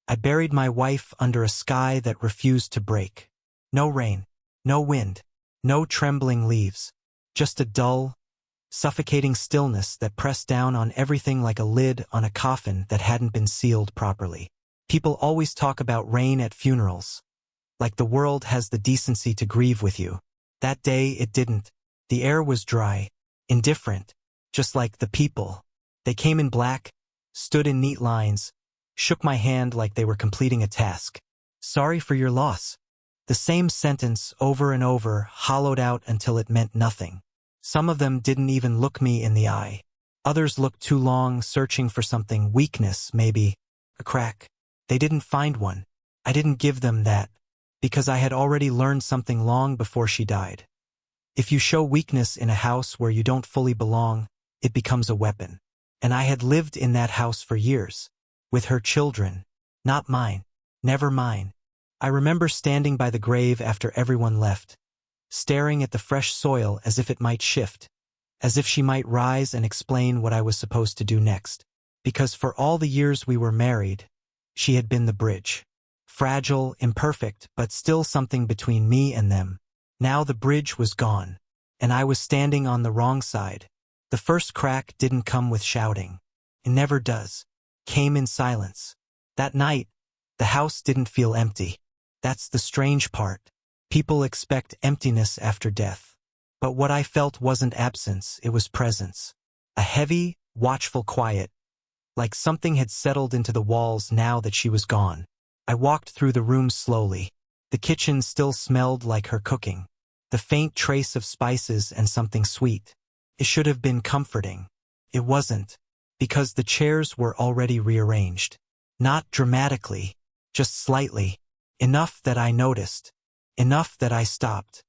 I buried my wife under a sky that refused to break. No rain, no wind, no trembling leaves, just a dull, suffocating stillness that pressed down on everything like a lid on a coffin that hadn't been sealed properly. People always talk about rain at funerals, like the world has the decency to grieve with you. That day it didn't. The air was dry, indifferent, just like the people. They came in black, stood in neat lines, shook my hand like they were completing a task. Sorry for your loss. The same sentence over and over, hollowed out until it meant nothing. Some of them didn't even look me in the eye. Others looked too long, searching for something, weakness, maybe, a crack. They didn't find one. I didn't give them that, because I had already learned something long before she died. If you show weakness in a house where you don't fully belong, it becomes a weapon. And I had lived in that house for years, with her children, not mine, never mine. I remember standing by the grave after everyone left, staring at the fresh soil as if it might shift, as if she might rise and explain what I was supposed to do next. Because for all the years we were married, she had been the bridge. Fragile, imperfect, but still something between me and them. Now the bridge was gone, and I was standing on the wrong side. The first crack didn't come with shouting. It never does. Came in silence. That night, the house didn't feel empty. That's the strange part. People expect emptiness after death. But what I felt wasn't absence, it was presence. A heavy, watchful quiet, like something had settled into the walls now that she was gone. I walked through the room slowly. The kitchen still smelled like her cooking. The faint trace of spices and something sweet. It should have been comforting. It wasn't, because the chairs were already rearranged. Not dramatically, just slightly. Enough that I noticed. Enough that I stopped.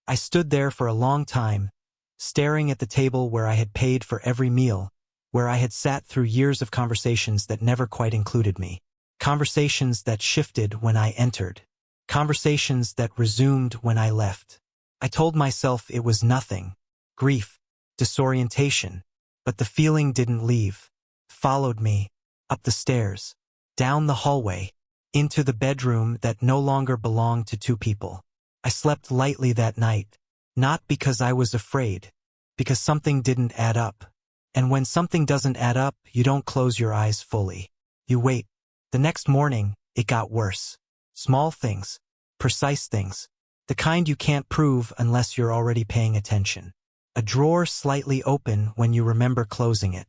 I stood there for a long time, staring at the table where I had paid for every meal, where I had sat through years of conversations that never quite included me. Conversations that shifted when I entered. Conversations that resumed when I left. I told myself it was nothing. Grief. Disorientation. But the feeling didn't leave. Followed me. Up the stairs. Down the hallway. Into the bedroom that no longer belonged to two people. I slept lightly that night. Not because I was afraid. Because something didn't add up. And when something doesn't add up, you don't close your eyes fully. You wait. The next morning, it got worse. Small things. Precise things. The kind you can't prove unless you're already paying attention. A drawer slightly open when you remember closing it.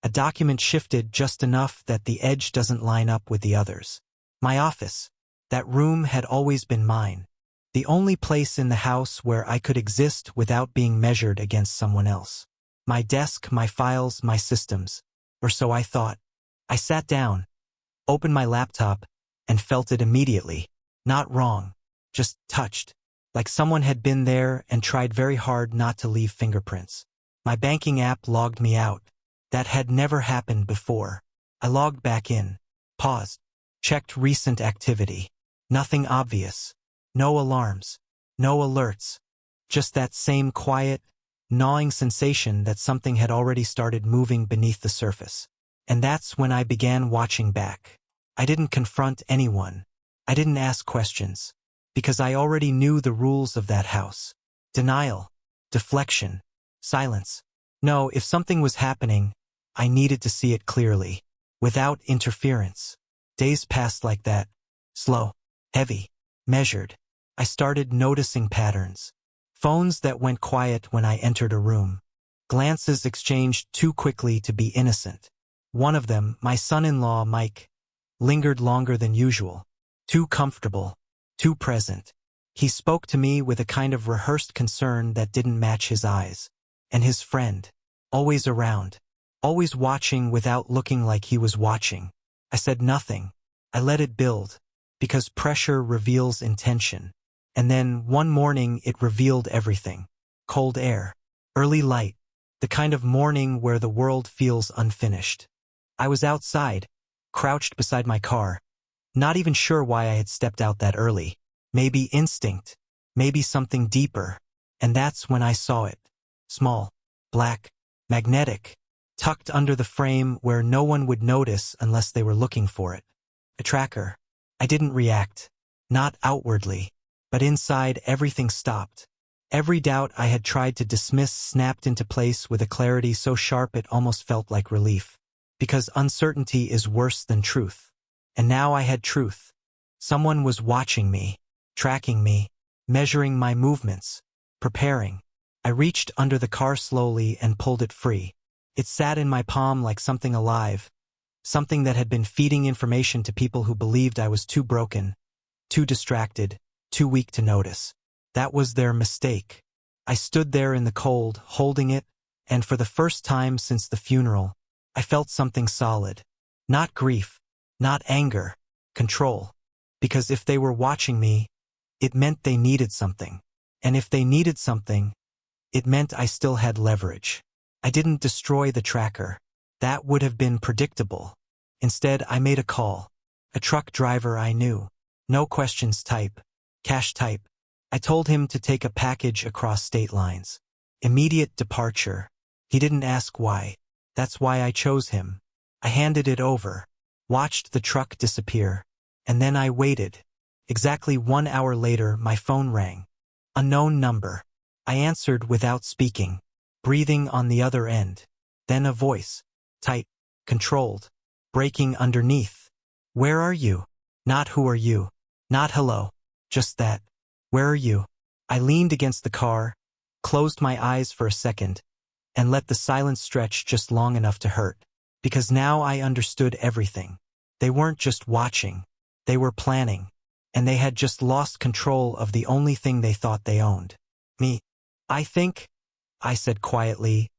A document shifted just enough that the edge doesn't line up with the others. My office. That room had always been mine. The only place in the house where I could exist without being measured against someone else. My desk, my files, my systems. Or so I thought. I sat down, opened my laptop, and felt it immediately. Not wrong. Just touched. Like someone had been there and tried very hard not to leave fingerprints. My banking app logged me out. That had never happened before. I logged back in. Paused. Checked recent activity. Nothing obvious. No alarms. No alerts. Just that same quiet, gnawing sensation that something had already started moving beneath the surface. And that's when I began watching back. I didn't confront anyone. I didn't ask questions. Because I already knew the rules of that house. Denial. Deflection. Silence. No, if something was happening, I needed to see it clearly. Without interference. Days passed like that. Slow. Heavy. Measured. I started noticing patterns. Phones that went quiet when I entered a room. Glances exchanged too quickly to be innocent. One of them, my son-in-law, Mike, lingered longer than usual. Too comfortable. Too present. He spoke to me with a kind of rehearsed concern that didn't match his eyes. And his friend. Always around. Always watching without looking like he was watching. I said nothing. I let it build. Because pressure reveals intention. And then, one morning, it revealed everything. Cold air. Early light. The kind of morning where the world feels unfinished. I was outside, crouched beside my car, not even sure why I had stepped out that early. Maybe instinct. Maybe something deeper. And that's when I saw it. Small. Black. Magnetic. Tucked under the frame where no one would notice unless they were looking for it. A tracker. I didn't react. Not outwardly. But inside, everything stopped. Every doubt I had tried to dismiss snapped into place with a clarity so sharp it almost felt like relief. Because uncertainty is worse than truth. And now I had truth. Someone was watching me, tracking me, measuring my movements, preparing. I reached under the car slowly and pulled it free. It sat in my palm like something alive, something that had been feeding information to people who believed I was too broken, too distracted, too weak to notice. That was their mistake. I stood there in the cold, holding it, and for the first time since the funeral, I felt something solid. Not grief, not anger, control. Because if they were watching me, it meant they needed something. And if they needed something, it meant I still had leverage. I didn't destroy the tracker. That would have been predictable. Instead, I made a call. A truck driver I knew. No questions type. Cash type. I told him to take a package across state lines. Immediate departure. He didn't ask why. That's why I chose him. I handed it over. Watched the truck disappear. And then I waited. Exactly 1 hour later, my phone rang. Unknown number. I answered without speaking, breathing on the other end. Then a voice. Tight. Controlled. Breaking underneath. Where are you? Not who are you. Not hello. Just that. Where are you? I leaned against the car, closed my eyes for a second, and let the silence stretch just long enough to hurt. Because now I understood everything. They weren't just watching. They were planning. And they had just lost control of the only thing they thought they owned. Me. I think, I said quietly,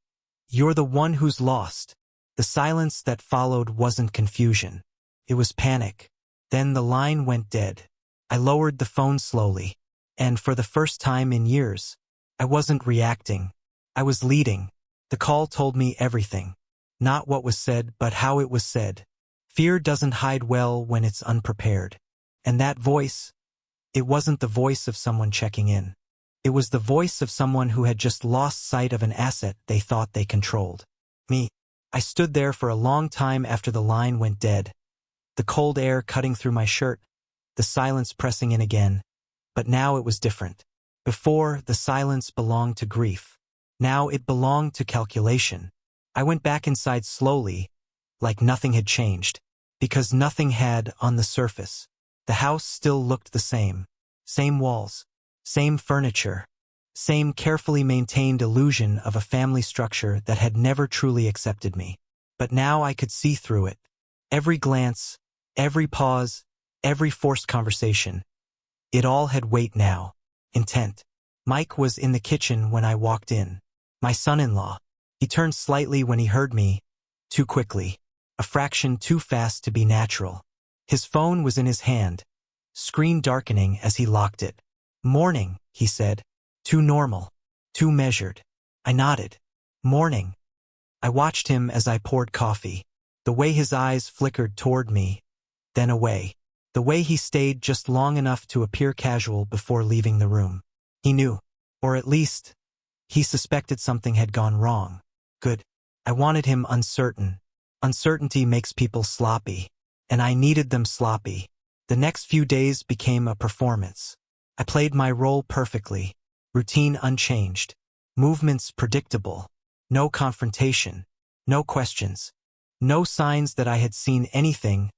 you're the one who's lost. The silence that followed wasn't confusion. It was panic. Then the line went dead. I lowered the phone slowly. And for the first time in years, I wasn't reacting. I was leading. The call told me everything. Not what was said, but how it was said. Fear doesn't hide well when it's unprepared. And that voice, it wasn't the voice of someone checking in. It was the voice of someone who had just lost sight of an asset they thought they controlled. Me. I stood there for a long time after the line went dead. The cold air cutting through my shirt, the silence pressing in again. But now it was different. Before, the silence belonged to grief. Now it belonged to calculation. I went back inside slowly, like nothing had changed. Because nothing had on the surface. The house still looked the same. Same walls. Same furniture. Same carefully maintained illusion of a family structure that had never truly accepted me. But now I could see through it. Every glance, every pause, every forced conversation. It all had weight now. Intent. Mike was in the kitchen when I walked in. My son-in-law. He turned slightly when he heard me. Too quickly. A fraction too fast to be natural. His phone was in his hand. Screen darkening as he locked it. Morning, he said. Too normal. Too measured. I nodded. Morning. I watched him as I poured coffee. The way his eyes flickered toward me, then away. The way he stayed just long enough to appear casual before leaving the room. He knew. Or at least, he suspected something had gone wrong. Good. I wanted him uncertain. Uncertainty makes people sloppy. And I needed them sloppy. The next few days became a performance. I played my role perfectly. Routine unchanged. Movements predictable. No confrontation. No questions. No signs that I had seen anything,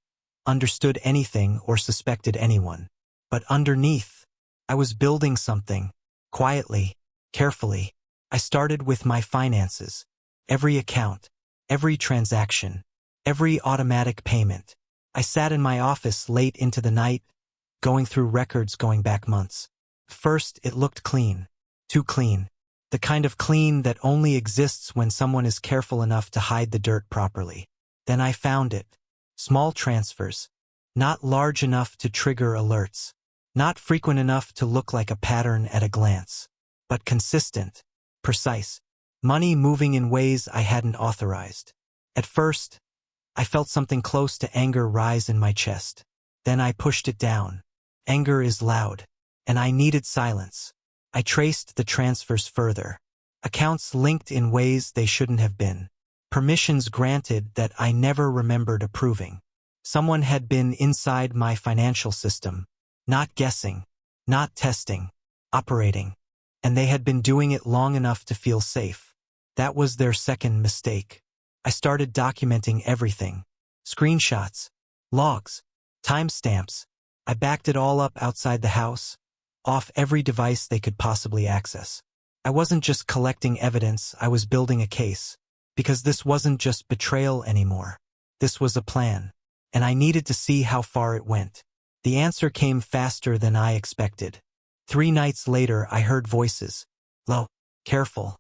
understood anything, or suspected anyone. But underneath, I was building something. Quietly. Carefully. I started with my finances. Every account. Every transaction. Every automatic payment. I sat in my office late into the night, going through records going back months. First, it looked clean. Too clean. The kind of clean that only exists when someone is careful enough to hide the dirt properly. Then I found it. Small transfers. Not large enough to trigger alerts. Not frequent enough to look like a pattern at a glance. But consistent. Precise. Money moving in ways I hadn't authorized. At first, I felt something close to anger rise in my chest. Then I pushed it down. Anger is loud. And I needed silence. I traced the transfers further. Accounts linked in ways they shouldn't have been. Permissions granted that I never remembered approving. Someone had been inside my financial system, not guessing, not testing, operating, and they had been doing it long enough to feel safe. That was their second mistake. I started documenting everything. Screenshots, logs, timestamps. I backed it all up outside the house, off every device they could possibly access. I wasn't just collecting evidence, I was building a case. Because this wasn't just betrayal anymore. This was a plan. And I needed to see how far it went. The answer came faster than I expected. 3 nights later, I heard voices. Low, careful.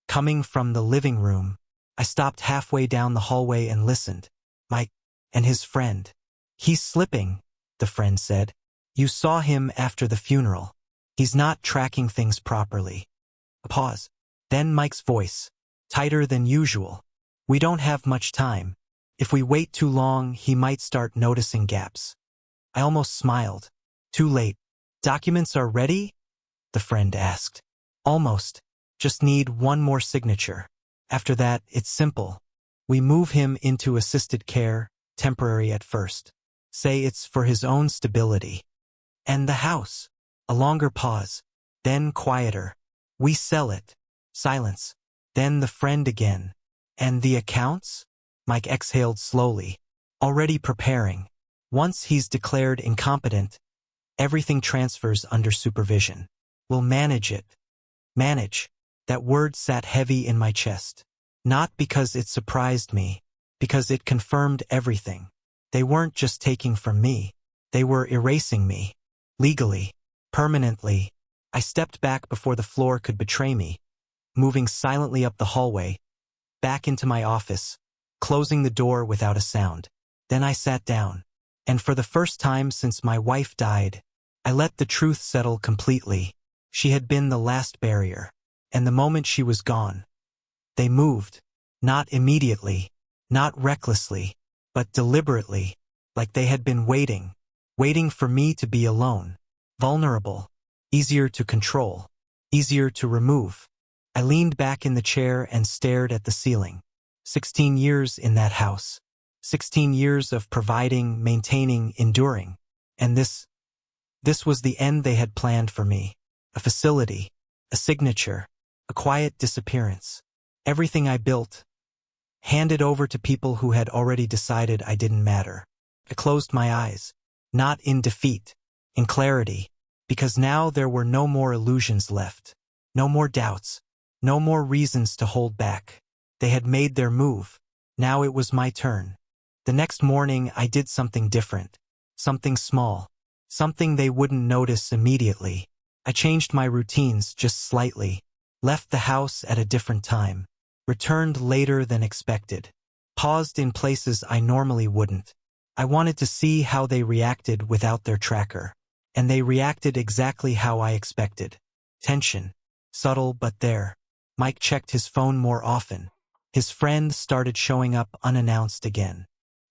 Coming from the living room. I stopped halfway down the hallway and listened. Mike and his friend. He's slipping, the friend said. You saw him after the funeral. He's not tracking things properly. A pause. Then Mike's voice. Tighter than usual. We don't have much time. If we wait too long, he might start noticing gaps. I almost smiled. Too late. Documents are ready? The friend asked. Almost. Just need one more signature. After that, it's simple. We move him into assisted care, temporary at first. Say it's for his own stability. And the house. A longer pause. Then quieter. We sell it. Silence. Then the friend again. And the accounts? Mike exhaled slowly. Already preparing. Once he's declared incompetent, everything transfers under supervision. We'll manage it. Manage. That word sat heavy in my chest. Not because it surprised me, because it confirmed everything. They weren't just taking from me. They were erasing me. Legally. Permanently. I stepped back before the floor could betray me, moving silently up the hallway, back into my office, closing the door without a sound. Then I sat down, and for the first time since my wife died, I let the truth settle completely. She had been the last barrier, and the moment she was gone, they moved, not immediately, not recklessly, but deliberately, like they had been waiting for me to be alone, vulnerable, easier to control, easier to remove. I leaned back in the chair and stared at the ceiling. 16 years in that house. 16 years of providing, maintaining, enduring. And this was the end they had planned for me. A facility, a signature, a quiet disappearance. Everything I built, handed over to people who had already decided I didn't matter. I closed my eyes, not in defeat, in clarity, because now there were no more illusions left, no more doubts, no more reasons to hold back. They had made their move. Now it was my turn. The next morning I did something different, something small, something they wouldn't notice immediately. I changed my routines just slightly, left the house at a different time, returned later than expected, paused in places I normally wouldn't. I wanted to see how they reacted without their tracker, and they reacted exactly how I expected. Tension, subtle but there. Mike checked his phone more often. His friend started showing up unannounced again.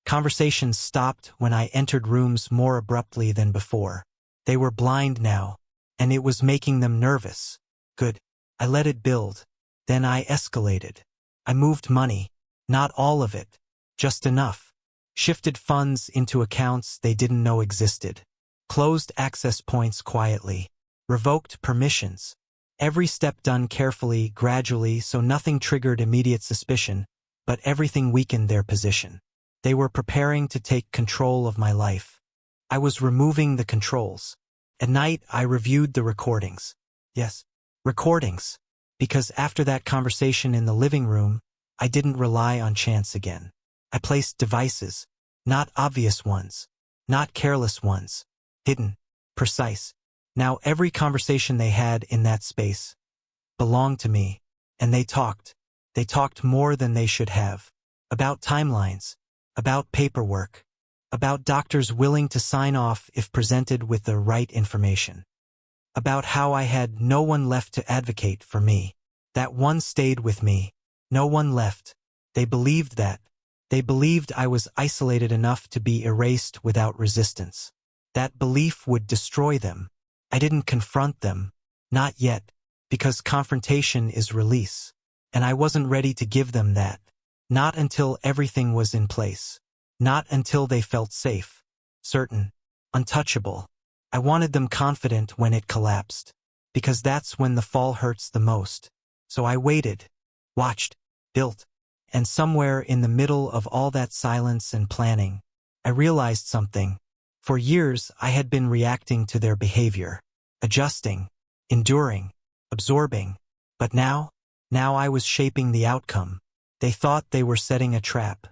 Conversations stopped when I entered rooms more abruptly than before. They were blind now, and it was making them nervous. Good. I let it build. Then I escalated. I moved money. Not all of it. Just enough. Shifted funds into accounts they didn't know existed. Closed access points quietly. Revoked permissions. Every step done carefully, gradually, so nothing triggered immediate suspicion, but everything weakened their position. They were preparing to take control of my life. I was removing the controls. At night, I reviewed the recordings. Yes, recordings. Because after that conversation in the living room, I didn't rely on chance again. I placed devices, not obvious ones, not careless ones, hidden, precise. Now every conversation they had in that space belonged to me, and they talked more than they should have, about timelines, about paperwork, about doctors willing to sign off if presented with the right information, about how I had no one left to advocate for me. That one stayed with me, no one left. They believed that. They believed I was isolated enough to be erased without resistance. That belief would destroy them. I didn't confront them, not yet, because confrontation is release, and I wasn't ready to give them that, not until everything was in place. Not until they felt safe, certain, untouchable. I wanted them confident when it collapsed, because that's when the fall hurts the most. So I waited, watched, built, and somewhere in the middle of all that silence and planning, I realized something. For years, I had been reacting to their behavior, adjusting, enduring, absorbing. But now I was shaping the outcome. They thought they were setting a trap.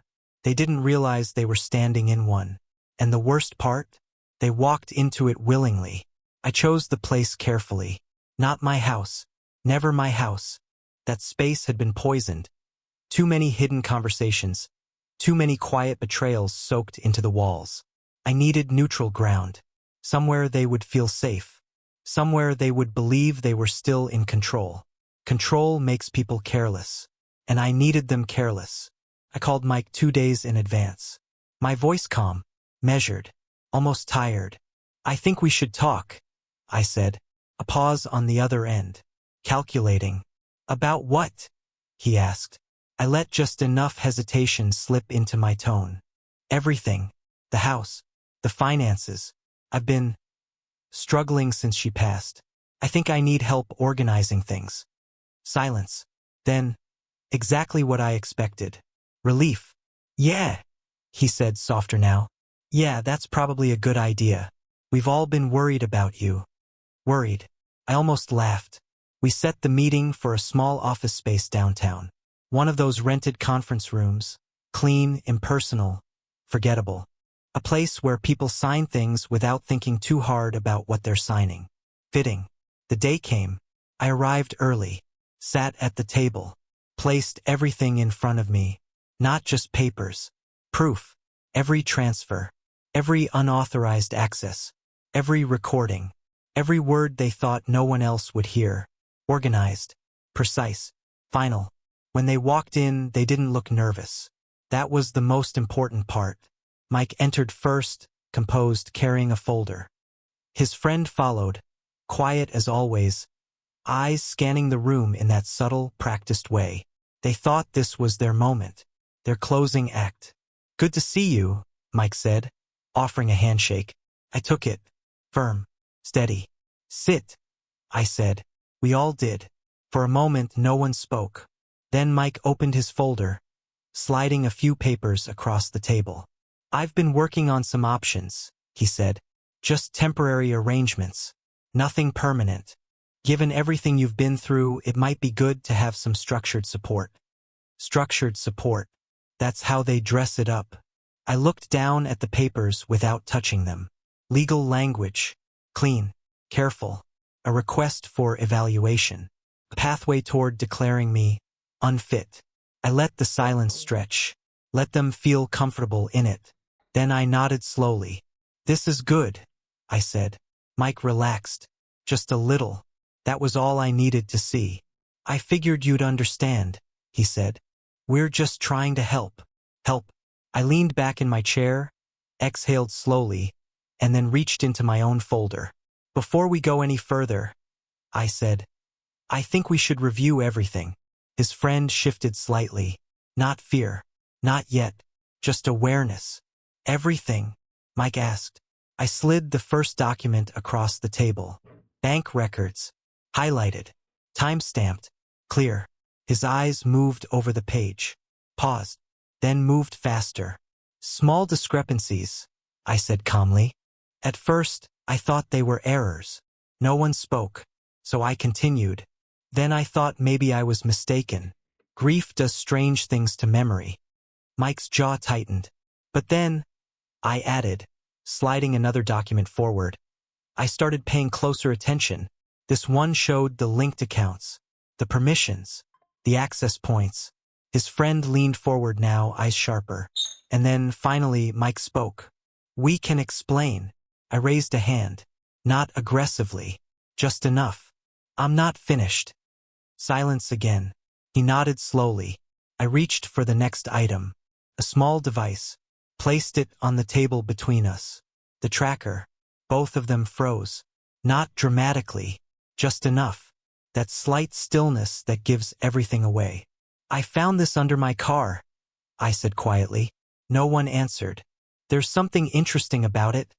They didn't realize they were standing in one. And the worst part? They walked into it willingly. I chose the place carefully. Not my house. Never my house. That space had been poisoned. Too many hidden conversations. Too many quiet betrayals soaked into the walls. I needed neutral ground. Somewhere they would feel safe. Somewhere they would believe they were still in control. Control makes people careless. And I needed them careless. I called Mike 2 days in advance. My voice calm, measured, almost tired. "I think we should talk," I said. A pause on the other end. Calculating. "About what?" he asked. I let just enough hesitation slip into my tone. "Everything. The house. The finances. I've been struggling since she passed. I think I need help organizing things." Silence. Then, exactly what I expected. Relief. "Yeah," he said, softer now. "Yeah, that's probably a good idea. We've all been worried about you." Worried. I almost laughed. We set the meeting for a small office space downtown. One of those rented conference rooms. Clean, impersonal, forgettable. A place where people sign things without thinking too hard about what they're signing. Fitting. The day came. I arrived early. Sat at the table. Placed everything in front of me. Not just papers. Proof. Every transfer. Every unauthorized access. Every recording. Every word they thought no one else would hear. Organized. Precise. Final. When they walked in, they didn't look nervous. That was the most important part. Mike entered first, composed, carrying a folder. His friend followed, quiet as always, eyes scanning the room in that subtle, practiced way. They thought this was their moment, their closing act. "Good to see you," Mike said, offering a handshake. I took it. Firm. Steady. "Sit," I said. We all did. For a moment, no one spoke. Then Mike opened his folder, sliding a few papers across the table. "I've been working on some options," he said. "Just temporary arrangements. Nothing permanent. Given everything you've been through, it might be good to have some structured support." Structured support. That's how they dress it up. I looked down at the papers without touching them. Legal language. Clean. Careful. A request for evaluation. A pathway toward declaring me unfit. I let the silence stretch. Let them feel comfortable in it. Then I nodded slowly. "This is good," I said. Mike relaxed. "Just a little." That was all I needed to see. "I figured you'd understand," he said. "We're just trying to help." Help. I leaned back in my chair, exhaled slowly, and then reached into my own folder. "Before we go any further," I said, "I think we should review everything." His friend shifted slightly. "Not fear. Not yet. Just awareness." "Everything?" Mike asked. I slid the first document across the table. Bank records. Highlighted. Time-stamped. Clear. His eyes moved over the page. Paused. Then moved faster. "Small discrepancies," I said calmly. At first, I thought they were errors. No one spoke, so I continued. Then I thought maybe I was mistaken. Grief does strange things to memory. Mike's jaw tightened. "But then," I added, sliding another document forward. I started paying closer attention. This one showed the linked accounts, the permissions, the access points. His friend leaned forward now, eyes sharper. And then, finally, Mike spoke. "We can explain." I raised a hand. Not aggressively. Just enough. "I'm not finished." Silence again. He nodded slowly. I reached for the next item. A small device. Placed it on the table between us. The tracker. Both of them froze. Not dramatically. Just enough. That slight stillness that gives everything away. "I found this under my car," I said quietly. No one answered. There's something interesting about it,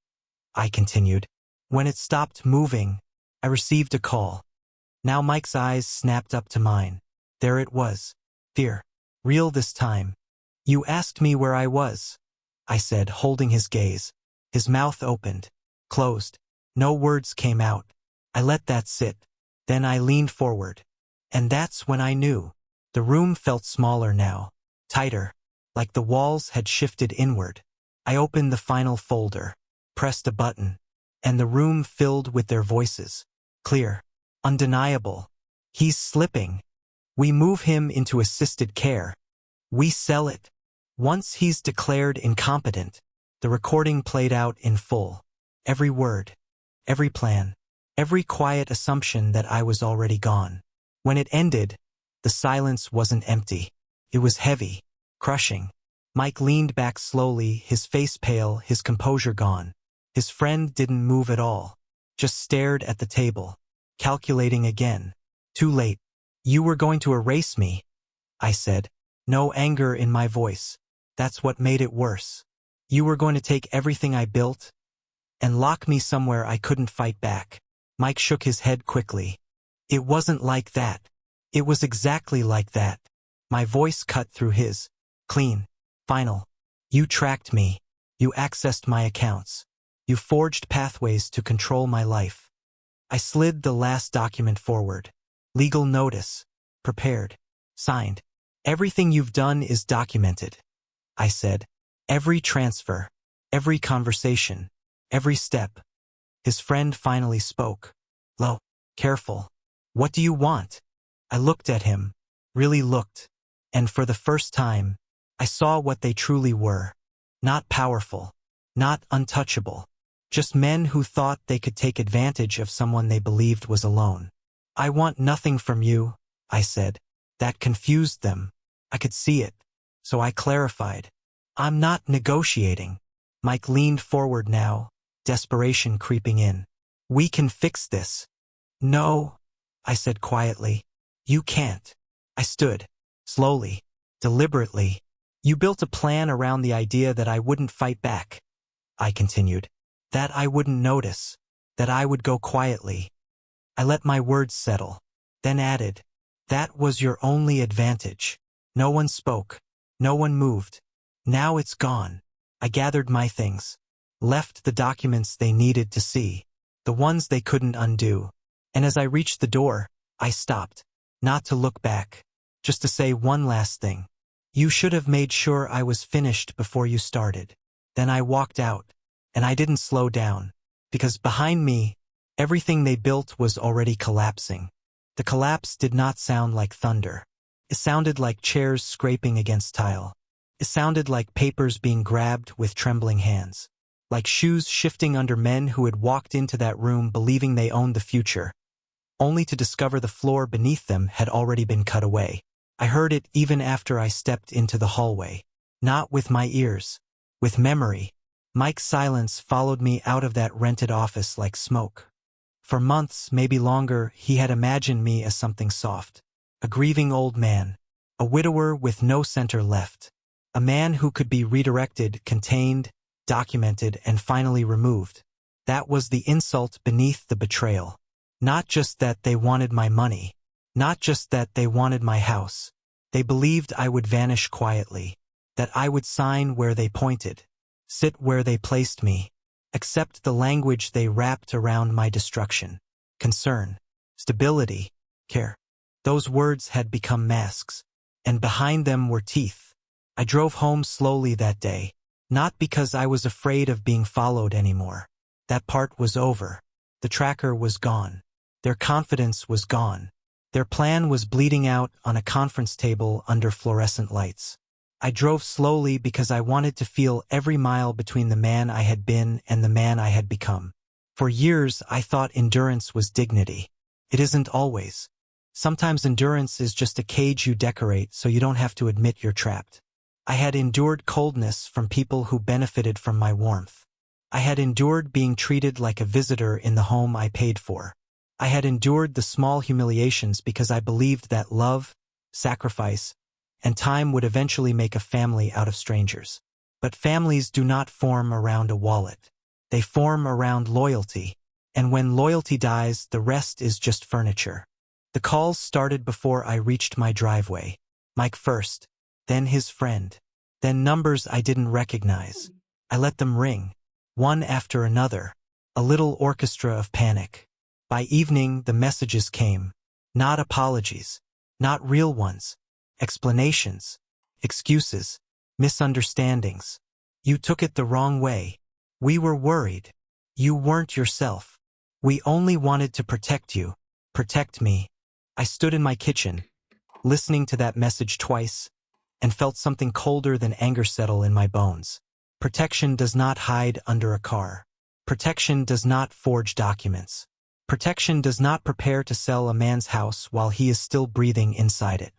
I continued. When it stopped moving, I received a call. Now Mike's eyes snapped up to mine. There it was. Fear. Real this time. You asked me where I was, I said, holding his gaze. His mouth opened, closed. No words came out. I let that sit. Then I leaned forward. And that's when I knew. The room felt smaller now, tighter, like the walls had shifted inward. I opened the final folder, pressed a button, and the room filled with their voices. Clear, undeniable. He's slipping. We move him into assisted care. We sell it. Once he's declared incompetent, the recording played out in full. Every word, every plan, every quiet assumption that I was already gone. When it ended, the silence wasn't empty. It was heavy, crushing. Mike leaned back slowly, his face pale, his composure gone. His friend didn't move at all, just stared at the table, calculating again. Too late. You were going to erase me, I said, no anger in my voice. That's what made it worse. You were going to take everything I built and lock me somewhere I couldn't fight back. Mike shook his head quickly. It wasn't like that. It was exactly like that. My voice cut through his. Clean. Final. You tracked me. You accessed my accounts. You forged pathways to control my life. I slid the last document forward. Legal notice. Prepared. Signed. Everything you've done is documented, I said. Every transfer. Every conversation. Every step. His friend finally spoke. Low. Careful. What do you want? I looked at him. Really looked. And for the first time, I saw what they truly were. Not powerful. Not untouchable. Just men who thought they could take advantage of someone they believed was alone. I want nothing from you, I said. That confused them. I could see it. So I clarified. I'm not negotiating. Mike leaned forward now, desperation creeping in. We can fix this. No, I said quietly. You can't. I stood, slowly, deliberately. You built a plan around the idea that I wouldn't fight back, I continued. That I wouldn't notice. That I would go quietly. I let my words settle, then added, that was your only advantage. No one spoke. No one moved. Now it's gone. I gathered my things, left the documents they needed to see, the ones they couldn't undo. And as I reached the door, I stopped, not to look back, just to say one last thing. You should have made sure I was finished before you started. Then I walked out, and I didn't slow down, because behind me, everything they built was already collapsing. The collapse did not sound like thunder. It sounded like chairs scraping against tile. It sounded like papers being grabbed with trembling hands. Like shoes shifting under men who had walked into that room believing they owned the future, only to discover the floor beneath them had already been cut away. I heard it even after I stepped into the hallway. Not with my ears. With memory. Mike's silence followed me out of that rented office like smoke. For months, maybe longer, he had imagined me as something soft. A grieving old man. A widower with no center left. A man who could be redirected, contained, documented, and finally removed. That was the insult beneath the betrayal. Not just that they wanted my money. Not just that they wanted my house. They believed I would vanish quietly. That I would sign where they pointed. Sit where they placed me. Accept the language they wrapped around my destruction. Concern. Stability. Care. Those words had become masks. And behind them were teeth. I drove home slowly that day. Not because I was afraid of being followed anymore. That part was over. The tracker was gone. Their confidence was gone. Their plan was bleeding out on a conference table under fluorescent lights. I drove slowly because I wanted to feel every mile between the man I had been and the man I had become. For years, I thought endurance was dignity. It isn't always. Sometimes endurance is just a cage you decorate so you don't have to admit you're trapped. I had endured coldness from people who benefited from my warmth. I had endured being treated like a visitor in the home I paid for. I had endured the small humiliations because I believed that love, sacrifice, and time would eventually make a family out of strangers. But families do not form around a wallet. They form around loyalty. And when loyalty dies, the rest is just furniture. The calls started before I reached my driveway. Mike first, then his friend, then numbers I didn't recognize. I let them ring, one after another, a little orchestra of panic. By evening, the messages came. Not apologies, not real ones. Explanations, excuses, misunderstandings. You took it the wrong way. We were worried. You weren't yourself. We only wanted to protect you. Protect me. I stood in my kitchen, listening to that message twice, and felt something colder than anger settle in my bones. Protection does not hide under a car. Protection does not forge documents. Protection does not prepare to sell a man's house while he is still breathing inside it.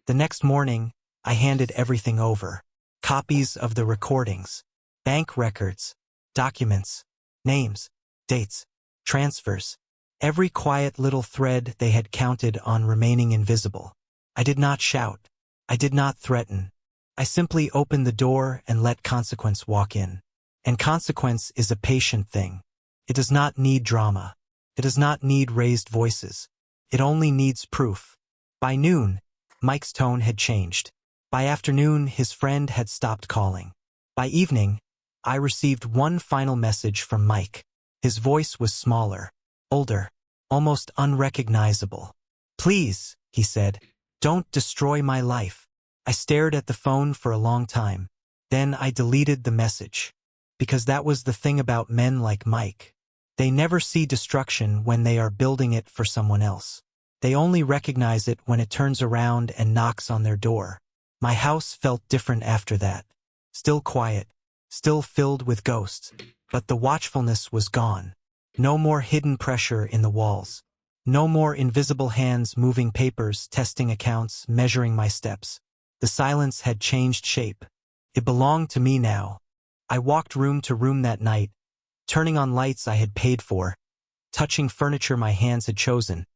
The next morning, I handed everything over. Copies of the recordings, bank records, documents, names, dates, transfers, every quiet little thread they had counted on remaining invisible. I did not shout. I did not threaten. I simply opened the door and let consequence walk in. And consequence is a patient thing. It does not need drama. It does not need raised voices. It only needs proof. By noon, Mike's tone had changed. By afternoon, his friend had stopped calling. By evening, I received one final message from Mike. His voice was smaller, older, almost unrecognizable. "Please," he said, "don't destroy my life." I stared at the phone for a long time. Then I deleted the message. Because that was the thing about men like Mike. They never see destruction when they are building it for someone else. They only recognize it when it turns around and knocks on their door. My house felt different after that. Still quiet, still filled with ghosts, but the watchfulness was gone. No more hidden pressure in the walls. No more invisible hands moving papers, testing accounts, measuring my steps. The silence had changed shape. It belonged to me now. I walked room to room that night, turning on lights I had paid for, touching furniture my hands had chosen,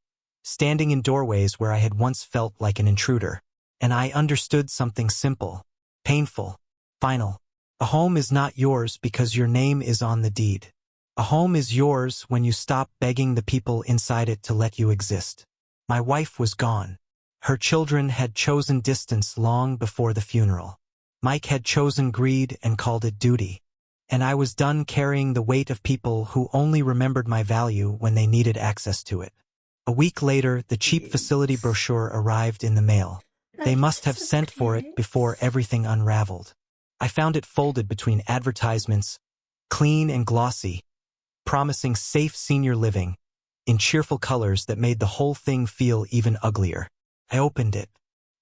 standing in doorways where I had once felt like an intruder. And I understood something simple, painful, final. A home is not yours because your name is on the deed. A home is yours when you stop begging the people inside it to let you exist. My wife was gone. Her children had chosen distance long before the funeral. Mike had chosen greed and called it duty. And I was done carrying the weight of people who only remembered my value when they needed access to it. A week later, the cheap facility brochure arrived in the mail. They must have sent for it before everything unraveled. I found it folded between advertisements, clean and glossy, promising safe senior living, in cheerful colors that made the whole thing feel even uglier. I opened it,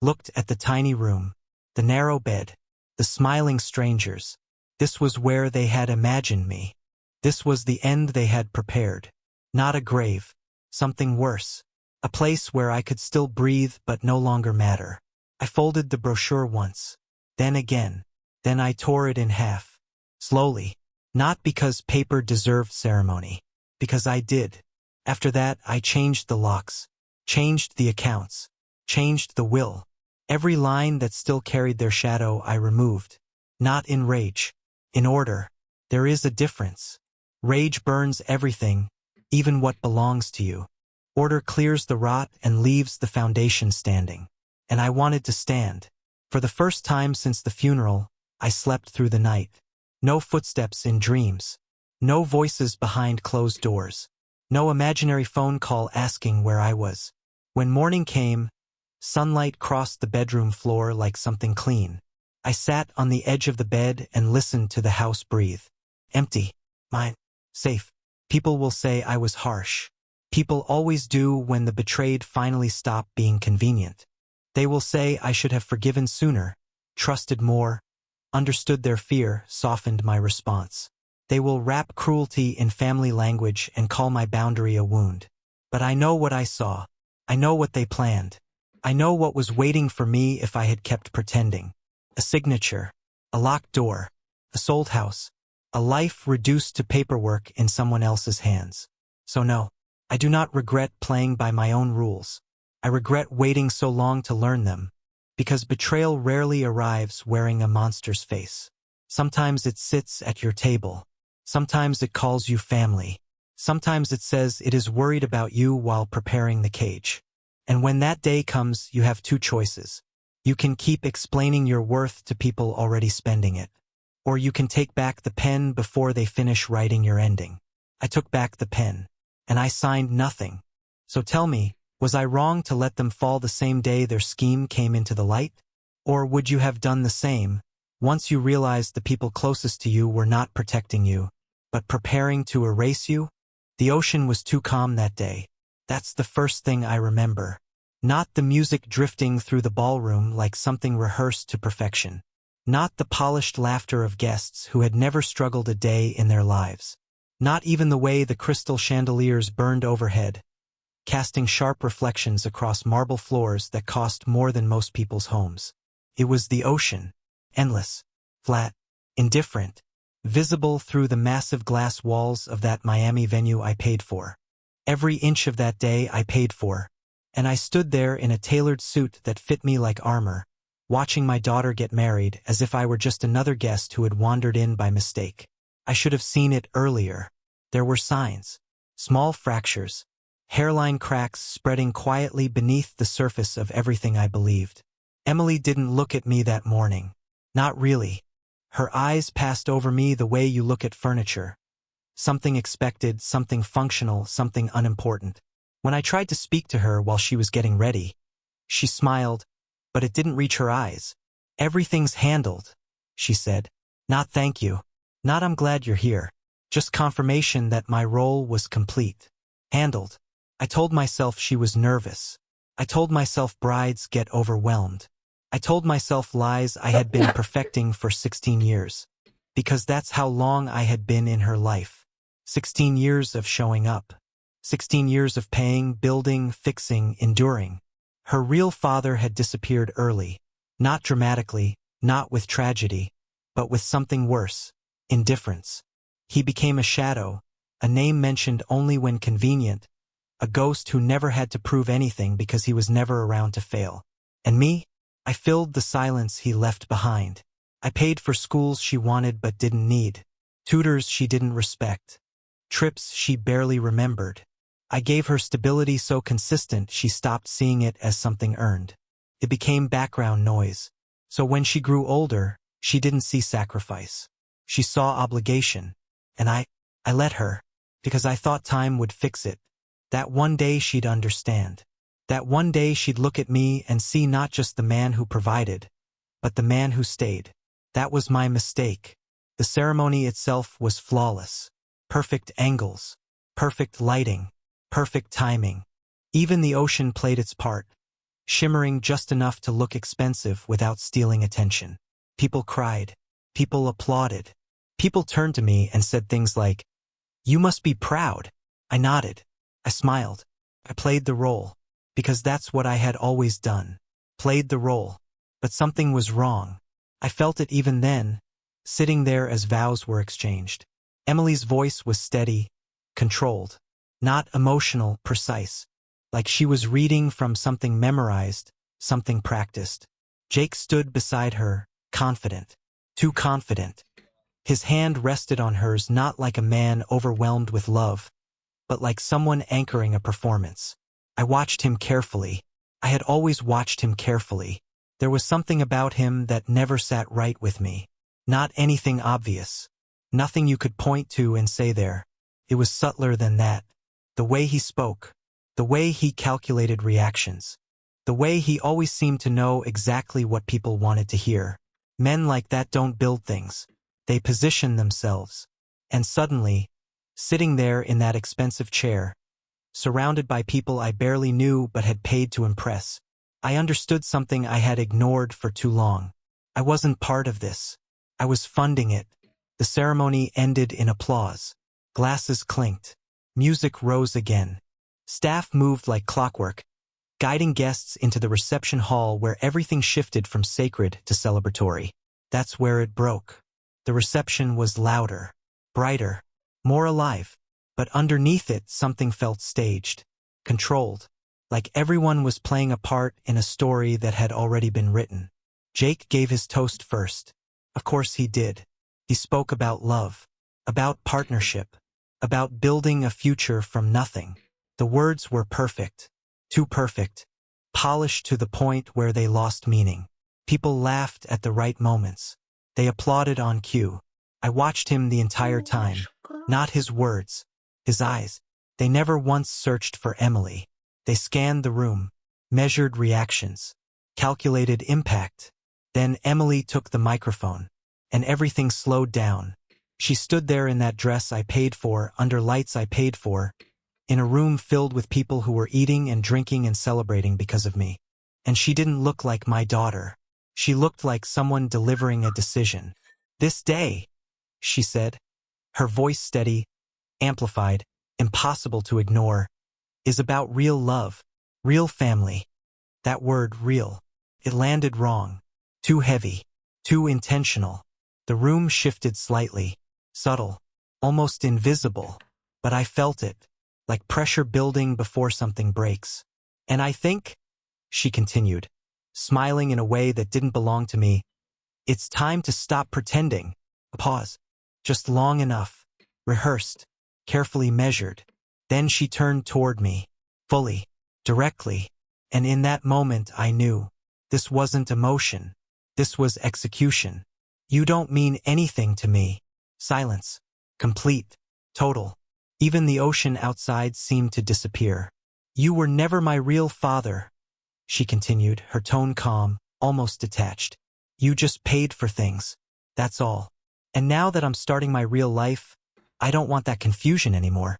looked at the tiny room, the narrow bed, the smiling strangers. This was where they had imagined me. This was the end they had prepared. Not a grave, something worse. A place where I could still breathe but no longer matter. I folded the brochure once, then again. Then I tore it in half. Slowly. Not because paper deserved ceremony. Because I did. After that, I changed the locks. Changed the accounts. Changed the will. Every line that still carried their shadow I removed. Not in rage. In order. There is a difference. Rage burns everything, even what belongs to you. Order clears the rot and leaves the foundation standing. And I wanted to stand. For the first time since the funeral, I slept through the night. No footsteps in dreams. No voices behind closed doors. No imaginary phone call asking where I was. When morning came, sunlight crossed the bedroom floor like something clean. I sat on the edge of the bed and listened to the house breathe. Empty. Mine. Safe. People will say I was harsh. People always do when the betrayed finally stop being convenient. They will say I should have forgiven sooner, trusted more, understood their fear, softened my response. They will wrap cruelty in family language and call my boundary a wound. But I know what I saw. I know what they planned. I know what was waiting for me if I had kept pretending. A signature, a locked door, a sold house, a life reduced to paperwork in someone else's hands. So no, I do not regret playing by my own rules. I regret waiting so long to learn them, because betrayal rarely arrives wearing a monster's face. Sometimes it sits at your table. Sometimes it calls you family. Sometimes it says it is worried about you while preparing the cage. And when that day comes, you have two choices. You can keep explaining your worth to people already spending it. Or you can take back the pen before they finish writing your ending. I took back the pen. And I signed nothing. So tell me, was I wrong to let them fall the same day their scheme came into the light? Or would you have done the same, once you realized the people closest to you were not protecting you, but preparing to erase you? The ocean was too calm that day. That's the first thing I remember. Not the music drifting through the ballroom like something rehearsed to perfection. Not the polished laughter of guests who had never struggled a day in their lives. Not even the way the crystal chandeliers burned overhead, casting sharp reflections across marble floors that cost more than most people's homes. It was the ocean, endless, flat, indifferent, visible through the massive glass walls of that Miami venue I paid for. Every inch of that day I paid for, and I stood there in a tailored suit that fit me like armor, watching my daughter get married as if I were just another guest who had wandered in by mistake. I should have seen it earlier. There were signs, small fractures, hairline cracks spreading quietly beneath the surface of everything I believed. Emily didn't look at me that morning. Not really. Her eyes passed over me the way you look at furniture. Something expected, something functional, something unimportant. When I tried to speak to her while she was getting ready, she smiled, but it didn't reach her eyes. "Everything's handled," she said. "Not thank you. Not I'm glad you're here. Just confirmation that my role was complete. Handled." I told myself she was nervous. I told myself brides get overwhelmed. I told myself lies I had been perfecting for 16 years. Because that's how long I had been in her life. 16 years of showing up. 16 years of paying, building, fixing, enduring. Her real father had disappeared early. Not dramatically, not with tragedy, but with something worse. Indifference. He became a shadow, a name mentioned only when convenient, a ghost who never had to prove anything because he was never around to fail. And me? I filled the silence he left behind. I paid for schools she wanted but didn't need, tutors she didn't respect, trips she barely remembered. I gave her stability so consistent she stopped seeing it as something earned. It became background noise. So when she grew older, she didn't see sacrifice. She saw obligation. And I let her, because I thought time would fix it. That one day she'd understand. That one day she'd look at me and see not just the man who provided, but the man who stayed. That was my mistake. The ceremony itself was flawless. Perfect angles, perfect lighting, perfect timing. Even the ocean played its part, shimmering just enough to look expensive without stealing attention. People cried. People applauded. People turned to me and said things like, "You must be proud." I nodded. I smiled. I played the role. Because that's what I had always done. Played the role. But something was wrong. I felt it even then, sitting there as vows were exchanged. Emily's voice was steady, controlled. Not emotional, precise. Like she was reading from something memorized, something practiced. Jake stood beside her, confident. Too confident. His hand rested on hers not like a man overwhelmed with love, but like someone anchoring a performance. I watched him carefully. I had always watched him carefully. There was something about him that never sat right with me. Not anything obvious. Nothing you could point to and say there. It was subtler than that. The way he spoke. The way he calculated reactions. The way he always seemed to know exactly what people wanted to hear. Men like that don't build things. They position themselves. And suddenly, sitting there in that expensive chair, surrounded by people I barely knew but had paid to impress, I understood something I had ignored for too long. I wasn't part of this. I was funding it. The ceremony ended in applause. Glasses clinked. Music rose again. Staff moved like clockwork, guiding guests into the reception hall where everything shifted from sacred to celebratory. That's where it broke. The reception was louder, brighter, more alive. But underneath it, something felt staged, controlled, like everyone was playing a part in a story that had already been written. Jake gave his toast first. Of course he did. He spoke about love, about partnership, about building a future from nothing. The words were perfect, too perfect, polished to the point where they lost meaning. People laughed at the right moments. They applauded on cue. I watched him the entire time. Not his words, his eyes. They never once searched for Emily. They scanned the room, measured reactions, calculated impact. Then Emily took the microphone, and everything slowed down. She stood there in that dress I paid for, under lights I paid for, in a room filled with people who were eating and drinking and celebrating because of me. And she didn't look like my daughter. She looked like someone delivering a decision. "This day," she said, her voice steady, amplified, impossible to ignore, "is about real love, real family." That word, real, it landed wrong, too heavy, too intentional. The room shifted slightly, subtle, almost invisible, but I felt it, like pressure building before something breaks. "And I think," she continued, smiling in a way that didn't belong to me, "it's time to stop pretending." A pause, just long enough, rehearsed, carefully measured. Then she turned toward me, fully, directly, and in that moment I knew, this wasn't emotion, this was execution. "You don't mean anything to me." Silence. Complete. Total. Even the ocean outside seemed to disappear. "You were never my real father," she continued, her tone calm, almost detached. "You just paid for things. That's all. And now that I'm starting my real life, I don't want that confusion anymore."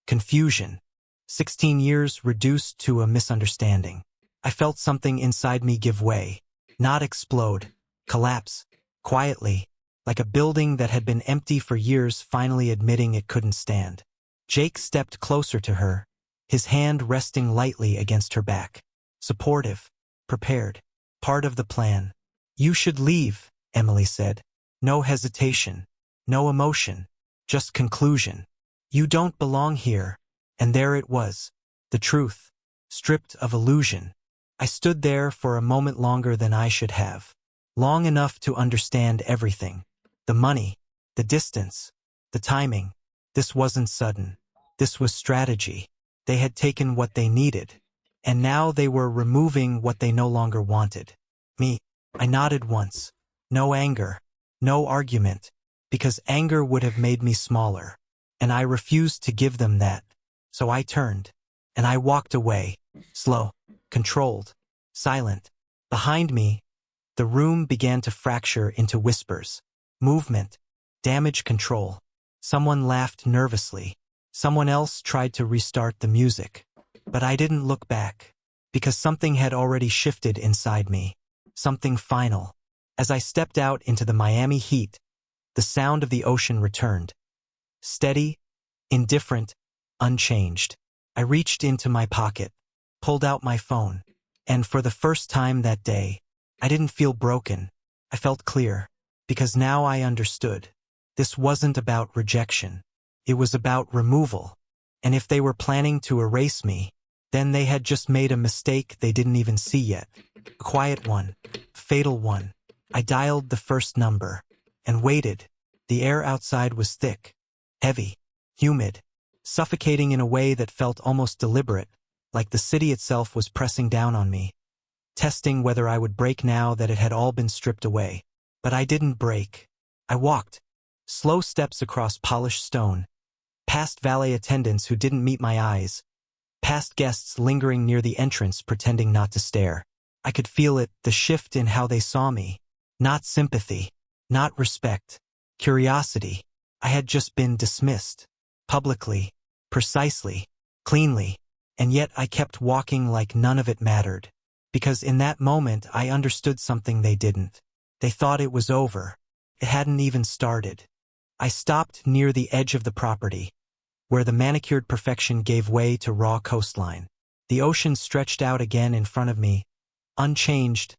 Confusion. 16 years reduced to a misunderstanding. I felt something inside me give way, not explode, collapse, quietly, like a building that had been empty for years finally admitting it couldn't stand. Jake stepped closer to her, his hand resting lightly against her back. Supportive, prepared, part of the plan. "You should leave," Emily said. No hesitation, no emotion, just conclusion. "You don't belong here." And there it was, the truth, stripped of illusion. I stood there for a moment longer than I should have. Long enough to understand everything. The money, the distance, the timing. This wasn't sudden. This was strategy. They had taken what they needed, and now they were removing what they no longer wanted. Me. I nodded once. No anger, no argument, because anger would have made me smaller, and I refused to give them that. So I turned, and I walked away, slow, controlled, silent. Behind me, the room began to fracture into whispers. Movement, damage control. Someone laughed nervously. Someone else tried to restart the music. But I didn't look back, because something had already shifted inside me. Something final. As I stepped out into the Miami heat, the sound of the ocean returned. Steady, indifferent, unchanged. I reached into my pocket, pulled out my phone, and for the first time that day, I didn't feel broken. I felt clear, because now I understood. This wasn't about rejection. It was about removal. And if they were planning to erase me, then they had just made a mistake they didn't even see yet. A quiet one, a fatal one. I dialed the first number, and waited. The air outside was thick, heavy, humid, suffocating in a way that felt almost deliberate, like the city itself was pressing down on me, testing whether I would break now that it had all been stripped away. But I didn't break. I walked, slow steps across polished stone, past valet attendants who didn't meet my eyes, past guests lingering near the entrance pretending not to stare. I could feel it, the shift in how they saw me. Not sympathy, not respect, curiosity. I had just been dismissed, publicly, precisely, cleanly, and yet I kept walking like none of it mattered, because in that moment I understood something they didn't. They thought it was over. It hadn't even started. I stopped near the edge of the property, where the manicured perfection gave way to raw coastline. The ocean stretched out again in front of me, unchanged,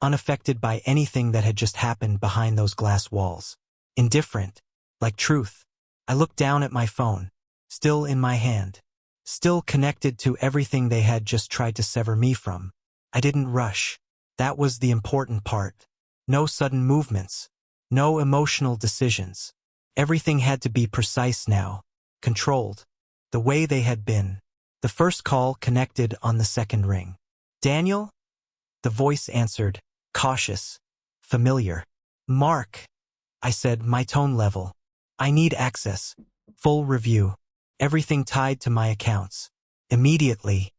unaffected by anything that had just happened behind those glass walls. Indifferent, like truth. I looked down at my phone, still in my hand, still connected to everything they had just tried to sever me from. I didn't rush. That was the important part. No sudden movements. No emotional decisions. Everything had to be precise now, controlled, the way they had been. The first call connected on the second ring. Daniel? The voice answered, cautious, familiar. Mark, I said, my tone level. I need access. Full review. Everything tied to my accounts. Immediately.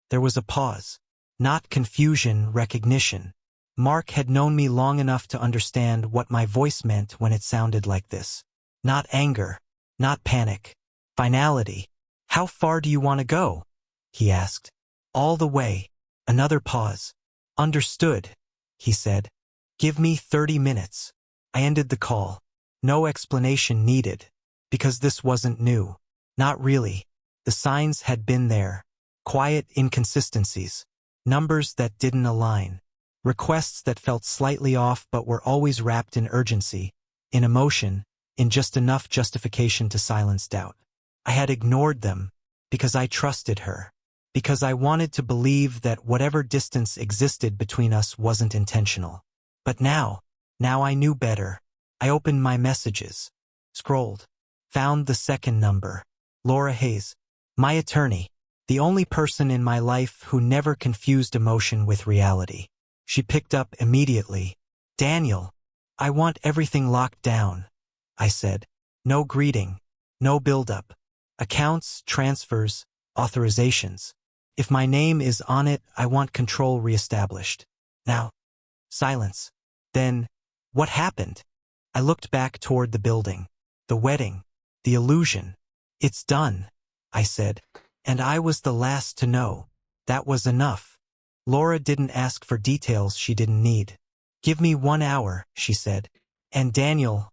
There was a pause. Not confusion, recognition. Mark had known me long enough to understand what my voice meant when it sounded like this. Not anger. Not panic. Finality. How far do you want to go? He asked. All the way. Another pause. Understood, he said. Give me 30 minutes. I ended the call. No explanation needed. Because this wasn't new. Not really. The signs had been there. Quiet inconsistencies. Numbers that didn't align. Requests that felt slightly off but were always wrapped in urgency, in emotion, in just enough justification to silence doubt. I had ignored them because I trusted her. Because I wanted to believe that whatever distance existed between us wasn't intentional. But now I knew better. I opened my messages. Scrolled. Found the second number. Laura Hayes. My attorney. The only person in my life who never confused emotion with reality. She picked up immediately. Daniel, I want everything locked down, I said. No greeting. No build-up. Accounts, transfers, authorizations. If my name is on it, I want control reestablished. Now. Silence. Then, what happened? I looked back toward the building. The wedding. The illusion. It's done, I said. And I was the last to know. That was enough. Laura didn't ask for details she didn't need. Give me 1 hour, she said. And Daniel,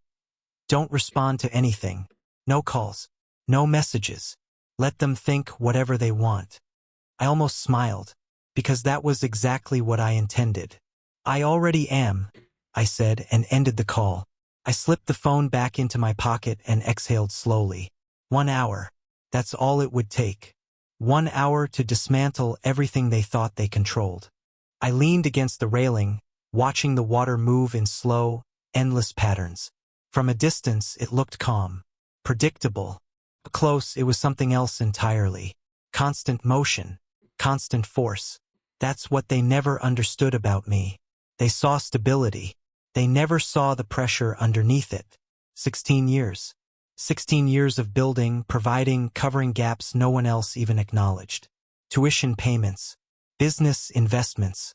don't respond to anything. No calls. No messages. Let them think whatever they want. I almost smiled, because that was exactly what I intended. I already am, I said, and ended the call. I slipped the phone back into my pocket and exhaled slowly. 1 hour. That's all it would take. 1 hour to dismantle everything they thought they controlled. I leaned against the railing, watching the water move in slow, endless patterns. From a distance, it looked calm, predictable. Up close, it was something else entirely. Constant motion, constant force. That's what they never understood about me. They saw stability. They never saw the pressure underneath it. 16 years. 16 years of building, providing, covering gaps no one else even acknowledged. Tuition payments. Business investments.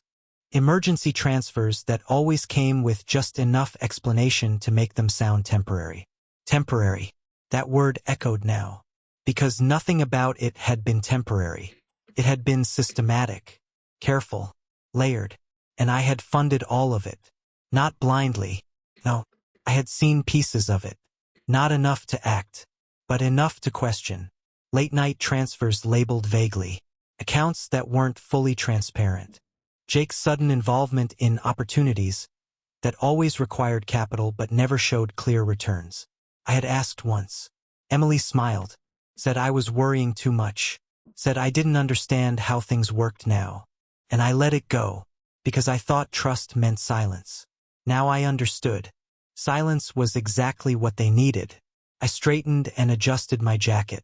Emergency transfers that always came with just enough explanation to make them sound temporary. Temporary. That word echoed now. Because nothing about it had been temporary. It had been systematic, careful, layered, and I had funded all of it. Not blindly. No, I had seen pieces of it. Not enough to act, but enough to question. Late-night transfers labeled vaguely. Accounts that weren't fully transparent. Jake's sudden involvement in opportunities that always required capital but never showed clear returns. I had asked once. Emily smiled, said I was worrying too much, said I didn't understand how things worked now. And I let it go, because I thought trust meant silence. Now I understood. Silence was exactly what they needed. I straightened and adjusted my jacket.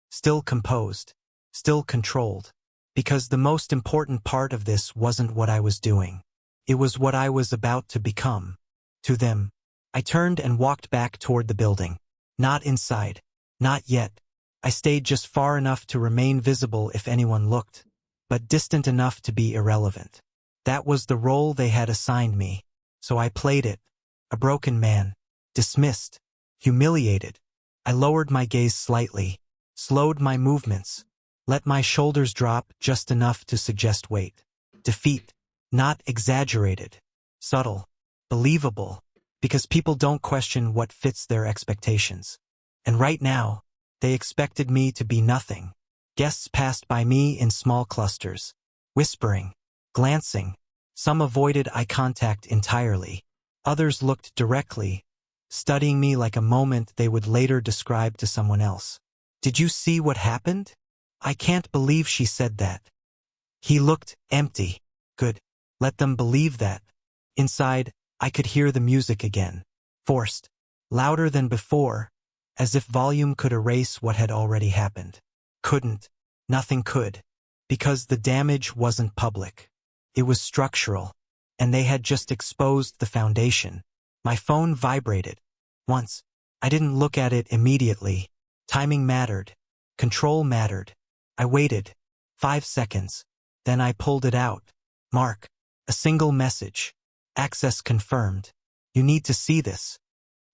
Still composed. Still controlled. Because the most important part of this wasn't what I was doing. It was what I was about to become. To them. I turned and walked back toward the building. Not inside. Not yet. I stayed just far enough to remain visible if anyone looked, but distant enough to be irrelevant. That was the role they had assigned me. So I played it. A broken man. Dismissed. Humiliated. I lowered my gaze slightly. Slowed my movements. Let my shoulders drop just enough to suggest weight. Defeat. Not exaggerated. Subtle. Believable. Because people don't question what fits their expectations. And right now, they expected me to be nothing. Guests passed by me in small clusters. Whispering. Glancing. Some avoided eye contact entirely. Others looked directly, studying me like a moment they would later describe to someone else. Did you see what happened? I can't believe she said that. He looked empty. Good. Let them believe that. Inside, I could hear the music again. forced, louder than before, as if volume could erase what had already happened. Couldn't. Nothing could. Because the damage wasn't public. It was structural, and they had just exposed the foundation. My phone vibrated. Once. I didn't look at it immediately. Timing mattered. Control mattered. I waited. 5 seconds. Then I pulled it out. Mark. A single message. Access confirmed. You need to see this.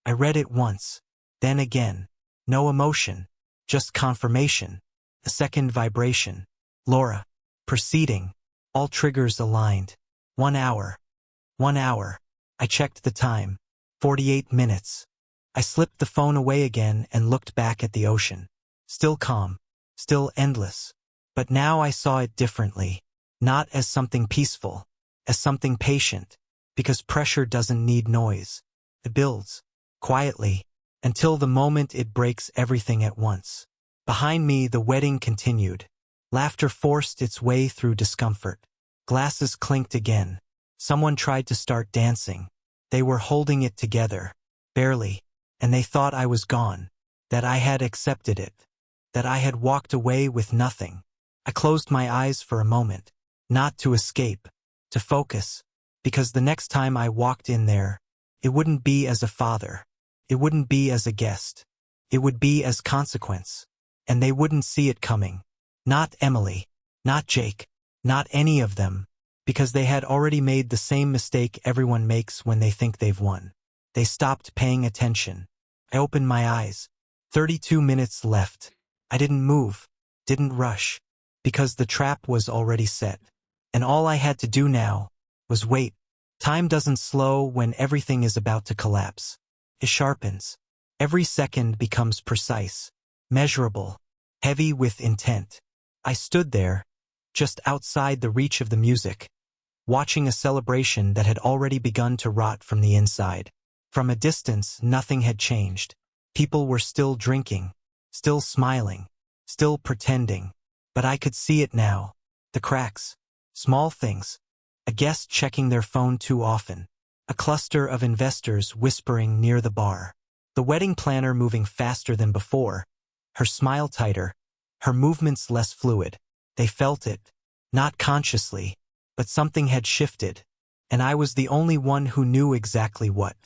I read it once. Then again. No emotion. Just confirmation. A second vibration. Laura. Proceeding. All triggers aligned. 1 hour. 1 hour. I checked the time. 48 minutes. I slipped the phone away again and looked back at the ocean. Still calm. Still endless. But now I saw it differently. Not as something peaceful. As something patient. Because pressure doesn't need noise. It builds. Quietly. Until the moment it breaks everything at once. Behind me, the wedding continued. Laughter forced its way through discomfort. Glasses clinked again. Someone tried to start dancing. They were holding it together. Barely. And they thought I was gone. That I had accepted it. That I had walked away with nothing. I closed my eyes for a moment. Not to escape. To focus. Because the next time I walked in there, it wouldn't be as a father. It wouldn't be as a guest. It would be as consequence. And they wouldn't see it coming. Not Emily. Not Jake. Not any of them. Because they had already made the same mistake everyone makes when they think they've won. They stopped paying attention. I opened my eyes. 32 minutes left. I didn't move. Didn't rush. Because the trap was already set. And all I had to do now was wait. Time doesn't slow when everything is about to collapse. It sharpens. Every second becomes precise. Measurable. Heavy with intent. I stood there, just outside the reach of the music, watching a celebration that had already begun to rot from the inside. From a distance, nothing had changed. People were still drinking, still smiling, still pretending. But I could see it now. The cracks. Small things. A guest checking their phone too often. A cluster of investors whispering near the bar. The wedding planner moving faster than before. Her smile tighter. Her movements less fluid. They felt it. Not consciously. But something had shifted. And I was the only one who knew exactly what.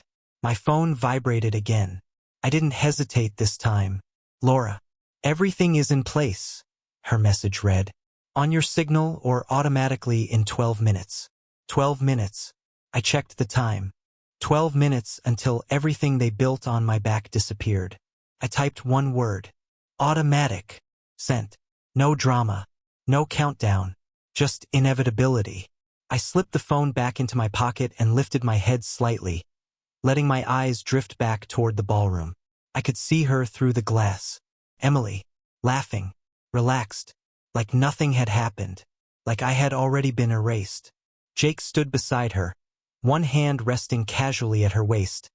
My phone vibrated again. I didn't hesitate this time. Laura. Everything is in place. Her message read. On your signal or automatically in 12 minutes. 12 minutes. I checked the time. 12 minutes until everything they built on my back disappeared. I typed one word. Automatic. Sent. No drama. No countdown. Just inevitability. I slipped the phone back into my pocket and lifted my head slightly, letting my eyes drift back toward the ballroom. I could see her through the glass. Emily. Laughing. Relaxed. Like nothing had happened. Like I had already been erased. Jake stood beside her, one hand resting casually at her waist,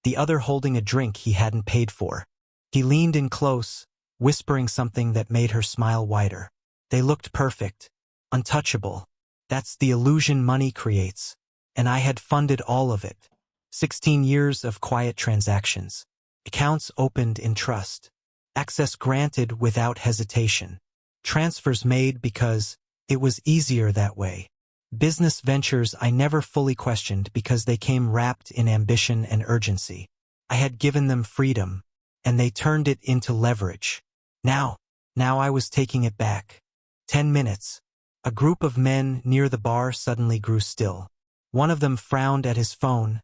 the other holding a drink he hadn't paid for. He leaned in close, whispering something that made her smile wider. They looked perfect. Untouchable. That's the illusion money creates. And I had funded all of it. 16 years of quiet transactions. Accounts opened in trust. Access granted without hesitation. Transfers made because it was easier that way. Business ventures I never fully questioned because they came wrapped in ambition and urgency. I had given them freedom, and they turned it into leverage. Now I was taking it back. 10 minutes. A group of men near the bar suddenly grew still. One of them frowned at his phone,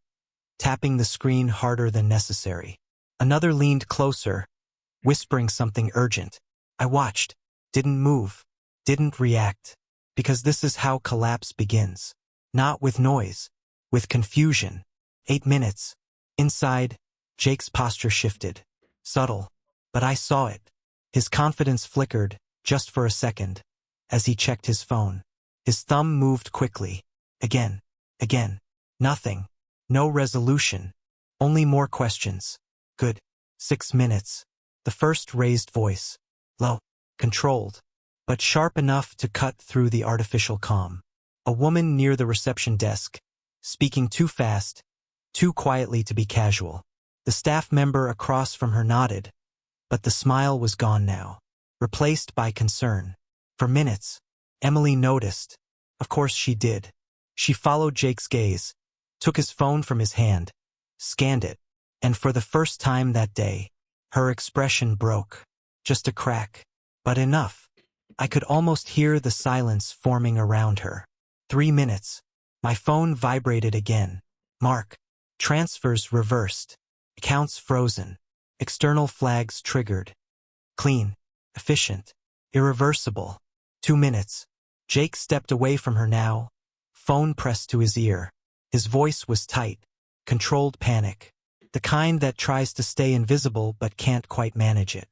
tapping the screen harder than necessary. Another leaned closer, whispering something urgent. I watched, didn't move, didn't react, because this is how collapse begins. Not with noise, with confusion. 8 minutes. Inside, Jake's posture shifted. Subtle, but I saw it. His confidence flickered, just for a second, as he checked his phone. His thumb moved quickly. Again. Nothing. No resolution. Only more questions. Good. 6 minutes. The first raised voice. Low. Controlled. But sharp enough to cut through the artificial calm. A woman near the reception desk, speaking too fast, too quietly to be casual. The staff member across from her nodded, but the smile was gone now, replaced by concern. For minutes, Emily noticed. Of course she did. She followed Jake's gaze, took his phone from his hand, scanned it, and for the first time that day, her expression broke. Just a crack. But enough. I could almost hear the silence forming around her. 3 minutes. My phone vibrated again. Mark. Transfers reversed. Accounts frozen. External flags triggered. Clean. Efficient. Irreversible. 2 minutes. Jake stepped away from her now. Phone pressed to his ear. His voice was tight. Controlled panic. The kind that tries to stay invisible but can't quite manage it.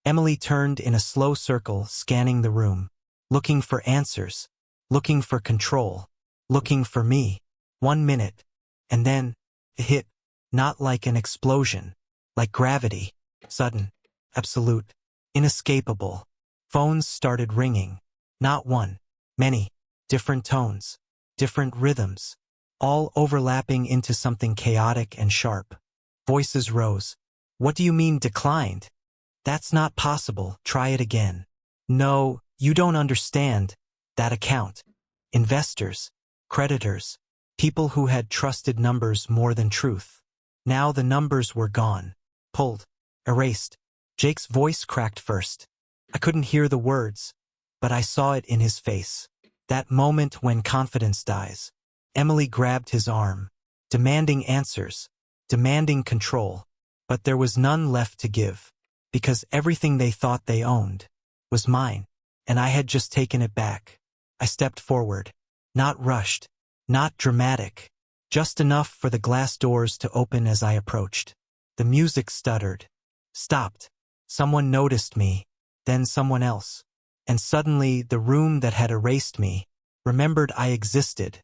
Emily turned in a slow circle, scanning the room. Looking for answers. Looking for control. Looking for me. 1 minute. And then, it hit. Not like an explosion. Like gravity. Sudden. Absolute. Inescapable. Phones started ringing. Not one. Many. Different tones. Different rhythms. All overlapping into something chaotic and sharp. Voices rose. What do you mean declined? That's not possible. Try it again. No, you don't understand. That account. Investors. Creditors. People who had trusted numbers more than truth. Now the numbers were gone. Pulled. Erased. Jake's voice cracked first. I couldn't hear the words, but I saw it in his face. That moment when confidence dies. Emily grabbed his arm. Demanding answers. Demanding control. But there was none left to give. Because everything they thought they owned was mine, and I had just taken it back. I stepped forward. Not rushed. Not dramatic. Just enough for the glass doors to open as I approached. The music stuttered. Stopped. Someone noticed me. Then someone else. And suddenly the room that had erased me remembered I existed.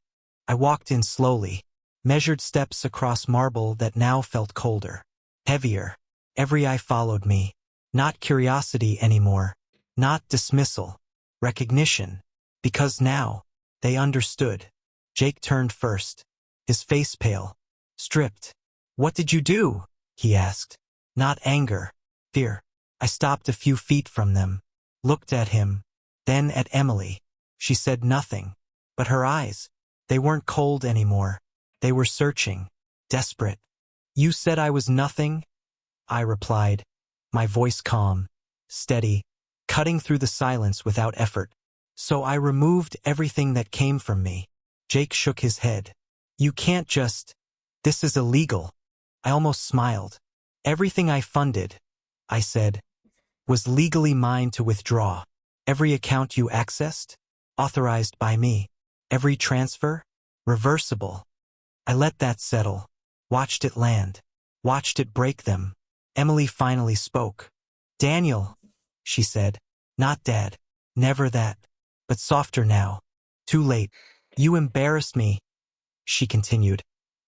I walked in slowly. Measured steps across marble that now felt colder. Heavier. Every eye followed me. Not curiosity anymore. Not dismissal. Recognition. Because now, they understood. Jake turned first. His face pale. Stripped. What did you do? He asked. Not anger. Fear. I stopped a few feet from them. Looked at him. Then at Emily. She said nothing. But her eyes. They weren't cold anymore. They were searching. Desperate. You said I was nothing? I replied. My voice calm. Steady. Cutting through the silence without effort. So I removed everything that came from me. Jake shook his head. You can't just. This is illegal. I almost smiled. Everything I funded, I said, was legally mine to withdraw. Every account you accessed, authorized by me. Every transfer, reversible. I let that settle. Watched it land. Watched it break them. Emily finally spoke. Daniel, she said. Not Dad. Never that. But softer now. Too late. You embarrassed me, she continued,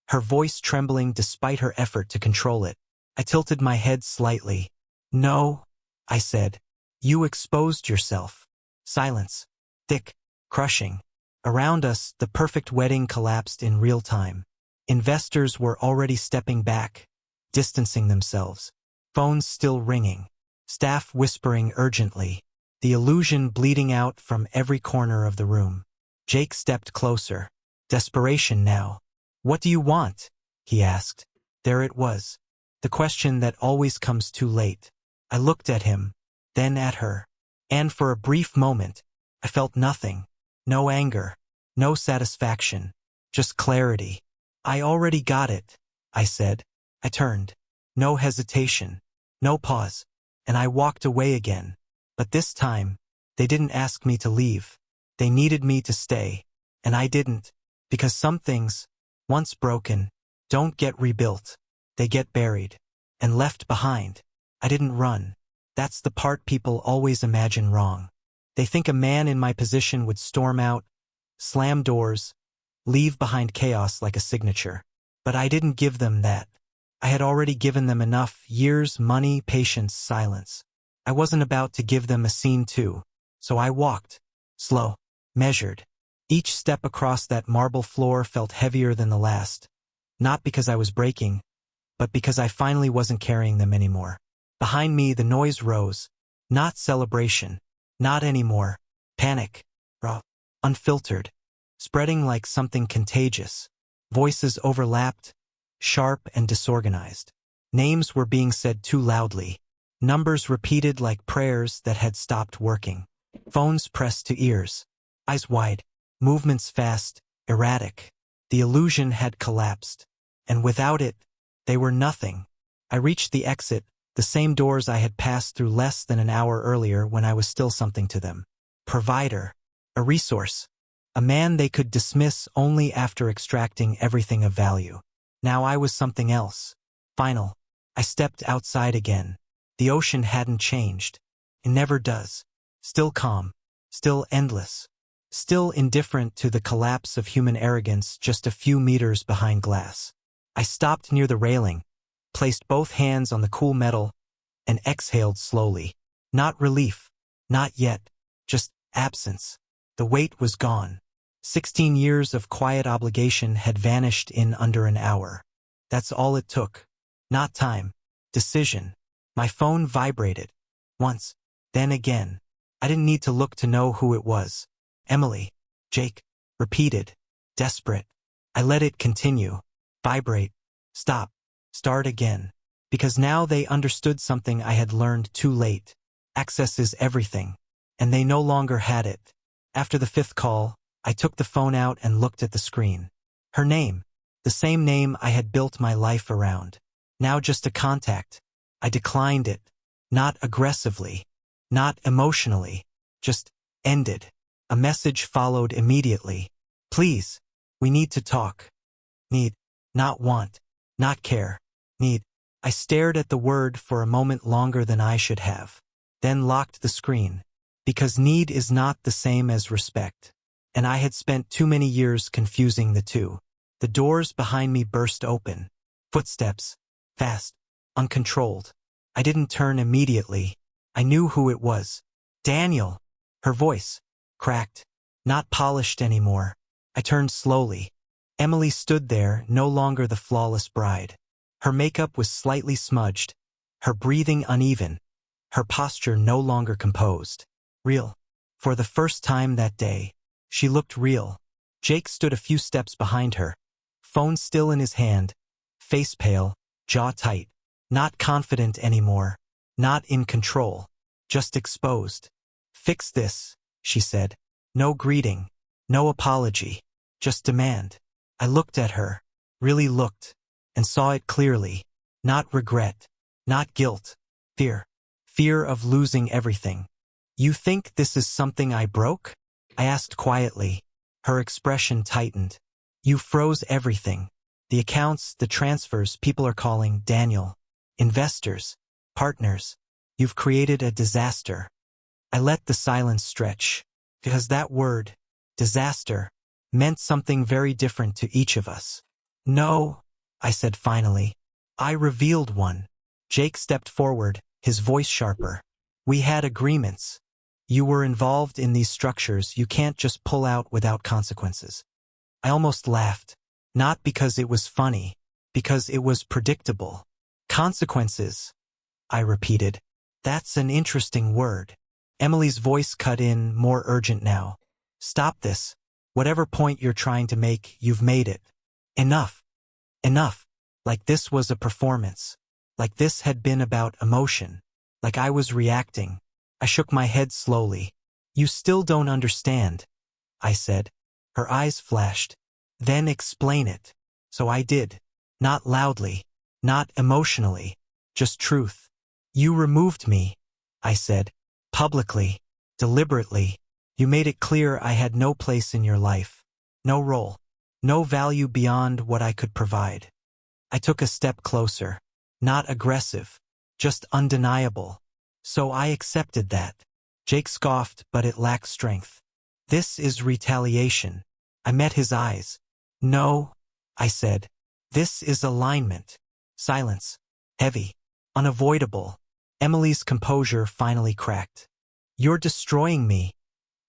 her voice trembling despite her effort to control it. I tilted my head slightly. No, I said. You exposed yourself. Silence. Thick. Crushing. Around us, the perfect wedding collapsed in real time. Investors were already stepping back, distancing themselves. Phones still ringing. Staff whispering urgently. The illusion bleeding out from every corner of the room. Jake stepped closer. Desperation now. What do you want? He asked. There it was. The question that always comes too late. I looked at him, then at her. And for a brief moment, I felt nothing. No anger. No satisfaction. Just clarity. I already got it, I said. I turned. No hesitation. No pause. And I walked away again. But this time, they didn't ask me to leave. They needed me to stay. And I didn't. Because some things, once broken, don't get rebuilt. They get buried. And left behind. I didn't run. That's the part people always imagine wrong. They think a man in my position would storm out, slam doors, leave behind chaos like a signature. But I didn't give them that. I had already given them enough: years, money, patience, silence. I wasn't about to give them a scene too. So I walked. Slow. Measured. Each step across that marble floor felt heavier than the last. Not because I was breaking, but because I finally wasn't carrying them anymore. Behind me, the noise rose. Not celebration. Not anymore. Panic. Raw. Unfiltered. Spreading like something contagious. Voices overlapped, sharp and disorganized. Names were being said too loudly. Numbers repeated like prayers that had stopped working. Phones pressed to ears. Eyes wide. Movements fast, erratic. The illusion had collapsed. And without it, they were nothing. I reached the exit, the same doors I had passed through less than an hour earlier when I was still something to them. Provider. A resource. A man they could dismiss only after extracting everything of value. Now I was something else. Final. I stepped outside again. The ocean hadn't changed. It never does. Still calm. Still endless. Still indifferent to the collapse of human arrogance just a few meters behind glass. I stopped near the railing, placed both hands on the cool metal, and exhaled slowly. Not relief. Not yet. Just absence. The weight was gone. 16 years of quiet obligation had vanished in under an hour. That's all it took. Not time. Decision. My phone vibrated. Once. Then again. I didn't need to look to know who it was. Emily. Jake. Repeated. Desperate. I let it continue. Vibrate. Stop. Start again. Because now they understood something I had learned too late. Access is everything. And they no longer had it. After the 5th call, I took the phone out and looked at the screen. Her name. The same name I had built my life around. Now just a contact. I declined it. Not aggressively. Not emotionally. Just ended. A message followed immediately. Please. We need to talk. Need. Not want. Not care. Need. I stared at the word for a moment longer than I should have. Then locked the screen. Because need is not the same as respect. And I had spent too many years confusing the two. The doors behind me burst open. Footsteps. Fast. Uncontrolled. I didn't turn immediately. I knew who it was. Daniel. Her voice. Cracked. Not polished anymore. I turned slowly. Emily stood there, no longer the flawless bride. Her makeup was slightly smudged. Her breathing uneven. Her posture no longer composed. Real. For the first time that day, she looked real. Jake stood a few steps behind her. Phone still in his hand. Face pale, jaw tight. Not confident anymore. Not in control. Just exposed. Fix this, she said. No greeting. No apology. Just demand. I looked at her. Really looked. And saw it clearly. Not regret. Not guilt. Fear. Fear of losing everything. You think this is something I broke? I asked quietly. Her expression tightened. You froze everything. The accounts, the transfers people are calling Daniel. Investors. Partners. You've created a disaster. I let the silence stretch. Because that word, disaster, meant something very different to each of us. No, I said finally. I revealed one. Jake stepped forward, his voice sharper. We had agreements. You were involved in these structures you can't just pull out without consequences. I almost laughed. Not because it was funny, because it was predictable. Consequences, I repeated. That's an interesting word. Emily's voice cut in, more urgent now. Stop this. Whatever point you're trying to make, you've made it. Enough. Enough. Like this was a performance. Like this had been about emotion. Like I was reacting. I shook my head slowly. You still don't understand, I said. Her eyes flashed. Then explain it. So I did. Not loudly. Not emotionally. Just truth. You removed me, I said. Publicly. Deliberately. You made it clear I had no place in your life. No role. No value beyond what I could provide. I took a step closer. Not aggressive. Just undeniable. So I accepted that. Jake scoffed, but it lacked strength. This is retaliation. I met his eyes. No, I said. This is alignment. Silence. Heavy. Unavoidable. Emily's composure finally cracked. You're destroying me,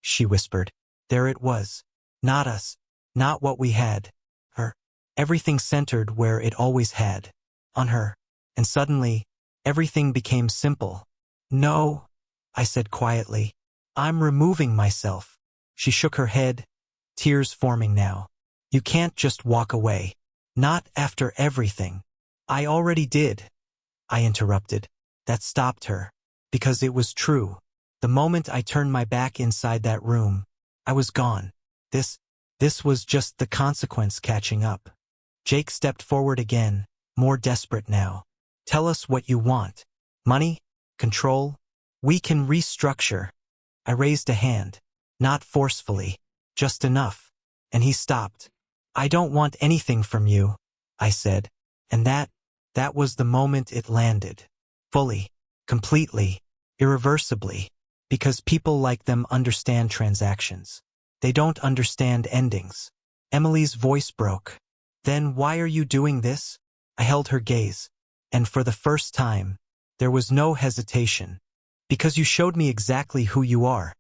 she whispered. There it was. Not us. Not what we had. Her. Everything centered where it always had. on her. And suddenly, everything became simple. No, I said quietly. I'm removing myself. She shook her head, tears forming now. You can't just walk away. Not after everything. I already did, I interrupted. That stopped her. Because it was true. The moment I turned my back inside that room, I was gone. This was just the consequence catching up. Jake stepped forward again, more desperate now. Tell us what you want. Money? Control? We can restructure. I raised a hand. Not forcefully. Just enough. And he stopped. I don't want anything from you, I said. And that was the moment it landed. Fully. Completely. Irreversibly. Because people like them understand transactions. They don't understand endings. Emily's voice broke. Then why are you doing this? I held her gaze. And for the first time, there was no hesitation. Because you showed me exactly who you are,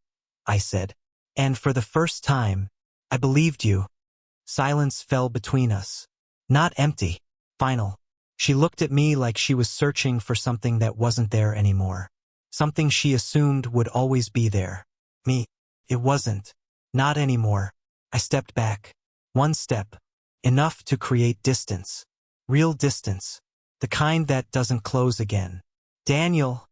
I said. And for the first time, I believed you. Silence fell between us. Not empty. Final. She looked at me like she was searching for something that wasn't there anymore. Something she assumed would always be there. Me. It wasn't. Not anymore. I stepped back. One step. Enough to create distance. Real distance. The kind that doesn't close again. Daniel,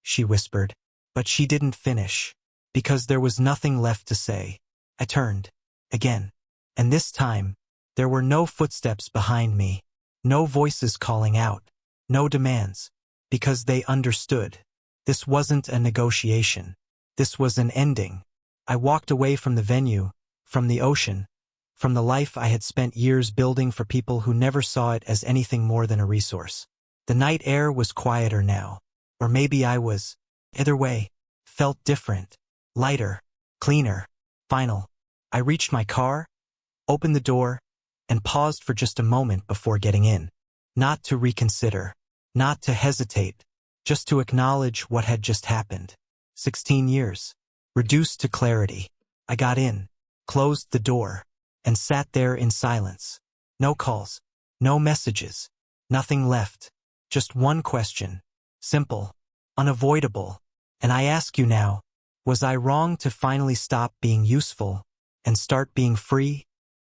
she whispered. But she didn't finish. Because there was nothing left to say. I turned. Again. And this time, there were no footsteps behind me. No voices calling out. No demands. Because they understood. This wasn't a negotiation. This was an ending. I walked away from the venue, from the ocean, from the life I had spent years building for people who never saw it as anything more than a resource. The night air was quieter now. Or maybe I was. Either way, felt different. Lighter. Cleaner. Final. I reached my car, opened the door, and paused for just a moment before getting in. Not to reconsider. Not to hesitate. Just to acknowledge what had just happened. 16 years. Reduced to clarity. I got in, closed the door, and sat there in silence. No calls. No messages. Nothing left. Just one question. Simple. Unavoidable. And I ask you now, was I wrong to finally stop being useful and start being free?